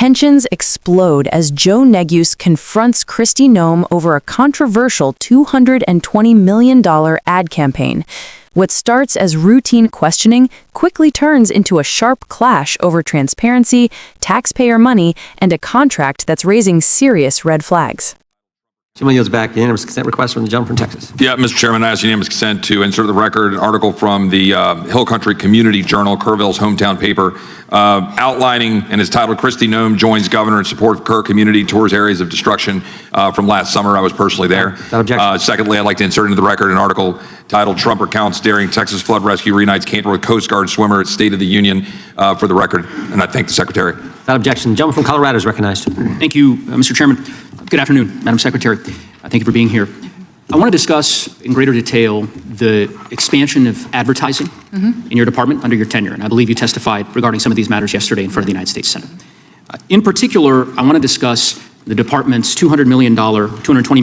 Tensions explode as Joe Neguse confronts Kristi Noem over a controversial $220 million ad campaign. What starts as routine questioning quickly turns into a sharp clash over transparency, taxpayer money, and a contract that's raising serious red flags. Gentleman yields back. Unanimous consent request from the gentleman from Texas. Yeah, Mr. Chairman, I ask unanimous consent to insert the record an article from the Hill Country Community Journal, Kerrville's hometown paper, outlining, and is titled, Kristi Noem Joins Governor in Support of Kerr Community, Tours Areas of Destruction, from last summer. I was personally there. Secondly, I'd like to insert into the record an article titled, Trump Recounts Daring Texas Flood Rescue Reunites Camper with Coast Guard Swimmer at State of the Union, for the record. And I thank the Secretary. Without objection, the gentleman from Colorado is recognized. Thank you, Mr. Chairman. Good afternoon, Madam Secretary. Thank you for being here. I want to discuss in greater detail the expansion of advertising in your department under your tenure, and I believe you testified regarding some of these matters yesterday in front of the United States Senate. In particular, I want to discuss the department's $220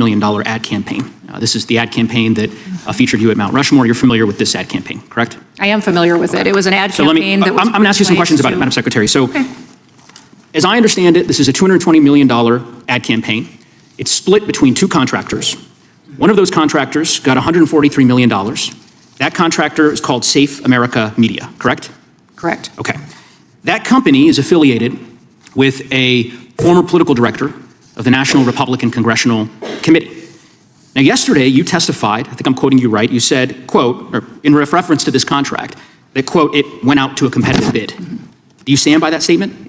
million ad campaign. This is the ad campaign that featured you at Mount Rushmore. You're familiar with this ad campaign, correct? I am familiar with it. It was an ad campaign that was... I'm going to ask you some questions about it, Madam Secretary. So, as I understand it, this is a $220 million ad campaign. It's split between two contractors. One of those contractors got $143 million. That contractor is called Safe America Media, correct? Correct. Okay. That company is affiliated with a former political director of the National Republican Congressional Committee. Now, yesterday you testified, I think I'm quoting you right, you said, quote, or in reference to this contract, that, quote, it went out to a competitive bid. Do you stand by that statement?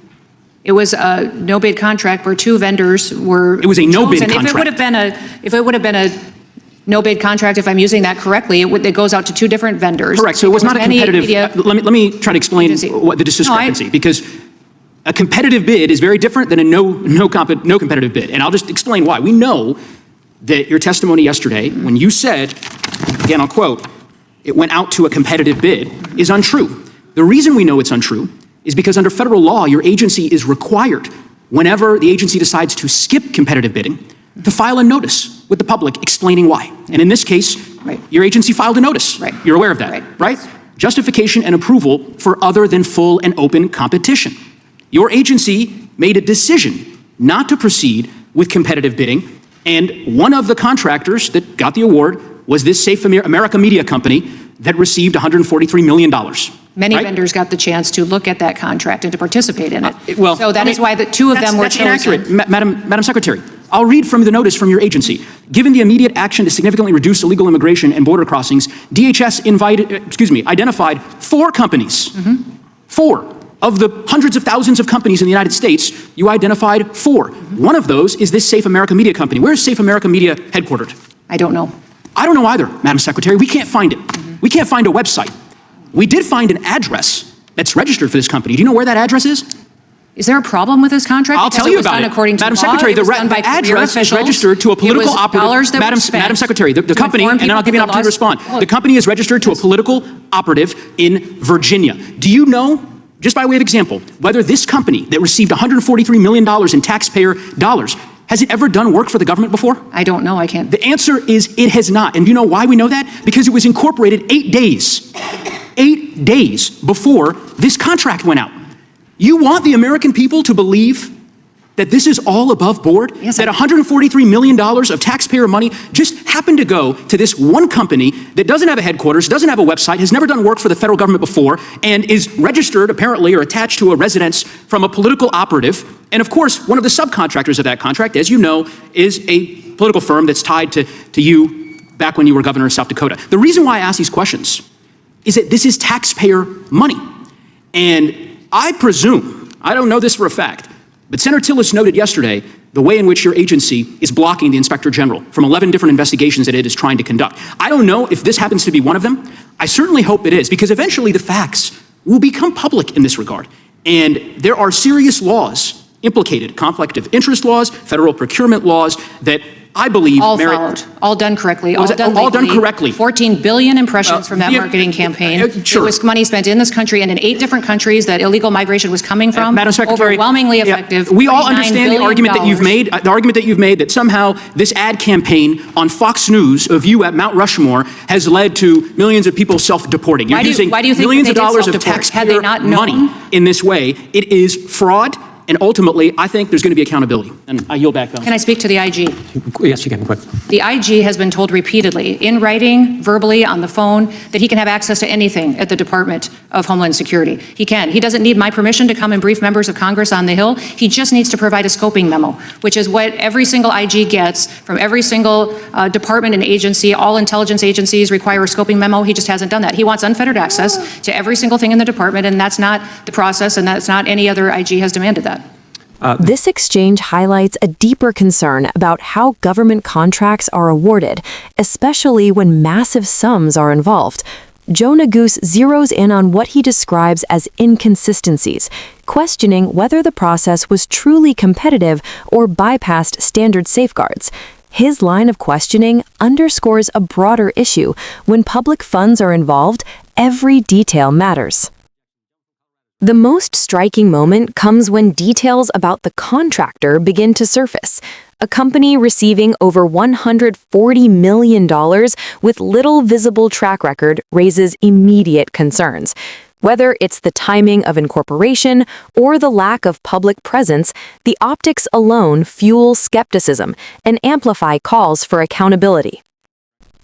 It was a no-bid contract where two vendors were. It was a no-bid chosen. contract. If it would have been a no-bid contract, if I'm using that correctly, it goes out to two different vendors. Correct. So it was not a competitive. Let me try to explain what the discrepancy, because a competitive bid is very different than a no competitive bid, and I'll just explain why. We know that your testimony yesterday, when you said, again, I'll quote, it went out to a competitive bid, is untrue. The reason we know it's untrue is because under federal law, your agency is required, whenever the agency decides to skip competitive bidding, to file a notice with the public explaining why. And in this case, your agency filed a notice. You're aware of that, right? Justification and approval for other than full and open competition. Your agency made a decision not to proceed with competitive bidding, and one of the contractors that got the award was this Safe America Media Company that received $143 million. Many vendors got the chance to look at that contract and to participate in it. So that is why the two of them were chosen. That's inaccurate, Madam Secretary. I'll read from the notice from your agency. Given the immediate action to significantly reduce illegal immigration and border crossings, DHS identified 4 companies. 4 of the hundreds of thousands of companies in the United States. You identified 4. One of those is this Safe America Media Company. Where is Safe America Media headquartered? I don't know. I don't know either, Madam Secretary. We can't find it. We can't find a website. We did find an address that's registered for this company. Do you know where that address is? Is there a problem with this contract? I'll tell you about it. Madam Secretary, the address is registered to a political operative. Madam Secretary, the company, and then I'll give you an opportunity to respond. The company is registered to a political operative in Virginia. Do you know, just by way of example, whether this company that received $143 million in taxpayer dollars, has it ever done work for the government before? I don't know. I can't. The answer is it has not. And do you know why we know that? Because it was incorporated 8 days before this contract went out. You want the American people to believe that this is all above board? Yes, that $143 million of taxpayer money just happened to go to this one company that doesn't have a headquarters, doesn't have a website, has never done work for the federal government before, and is registered apparently or attached to a residence from a political operative. And of course, one of the subcontractors of that contract, as you know, is a political firm that's tied to you back when you were governor of South Dakota. The reason why I ask these questions is that this is taxpayer money. And I presume, I don't know this for a fact, but Senator Tillis noted yesterday the way in which your agency is blocking the Inspector General from 11 different investigations that it is trying to conduct. I don't know if this happens to be one of them. I certainly hope it is, because eventually the facts will become public in this regard. And there are serious laws implicated, conflict of interest laws, federal procurement laws that I believe all followed, all done correctly, all done correctly. 14 billion impressions from that marketing campaign. Sure. It was money spent in this country and in 8 different countries that illegal migration was coming from. Madam Secretary, overwhelmingly effective. We all understand the argument that you've made. The argument that you've made that somehow this ad campaign on Fox News of you at Mount Rushmore has led to millions of people self-deporting. You're using millions of dollars of taxpayer money in this way. It is fraud. And ultimately, I think there's going to be accountability. And I yield back. Can I speak to the IG? Yes, you can. Quick. The IG has been told repeatedly, in writing, verbally, on the phone, that he can have access to anything at the Department of Homeland Security. He can. He doesn't need my permission to come and brief members of Congress on the Hill. He just needs to provide a scoping memo, which is what every single IG gets from every single department and agency. All intelligence agencies require a scoping memo. He just hasn't done that. He wants unfettered access to every single thing in the department, and that's not the process, and that's not any other IG has demanded that. This exchange highlights a deeper concern about how government contracts are awarded, especially when massive sums are involved. Joe Neguse zeroes in on what he describes as inconsistencies, questioning whether the process was truly competitive or bypassed standard safeguards. His line of questioning underscores a broader issue. When public funds are involved, every detail matters. The most striking moment comes when details about the contractor begin to surface. A company receiving over $140 million with little visible track record raises immediate concerns. Whether it's the timing of incorporation or the lack of public presence, the optics alone fuel skepticism and amplify calls for accountability.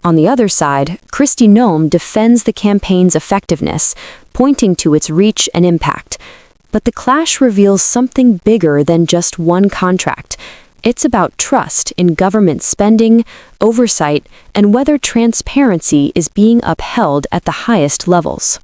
On the other side, Kristi Noem defends the campaign's effectiveness, pointing to its reach and impact. But the clash reveals something bigger than just one contract. It's about trust in government spending, oversight, and whether transparency is being upheld at the highest levels.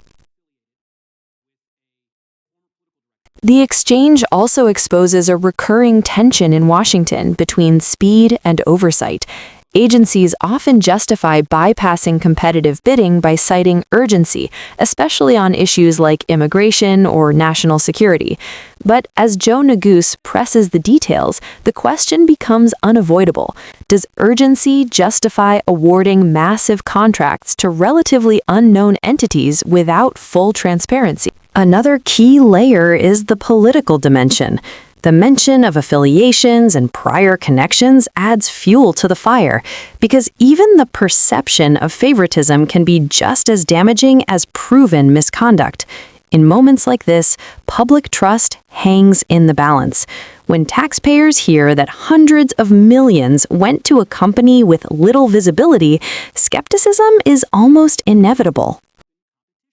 The exchange also exposes a recurring tension in Washington between speed and oversight. Agencies often justify bypassing competitive bidding by citing urgency, especially on issues like immigration or national security. But as Joe Neguse presses the details, the question becomes unavoidable. Does urgency justify awarding massive contracts to relatively unknown entities without full transparency? Another key layer is the political dimension. The mention of affiliations and prior connections adds fuel to the fire, because even the perception of favoritism can be just as damaging as proven misconduct. In moments like this, public trust hangs in the balance. When taxpayers hear that hundreds of millions went to a company with little visibility, skepticism is almost inevitable.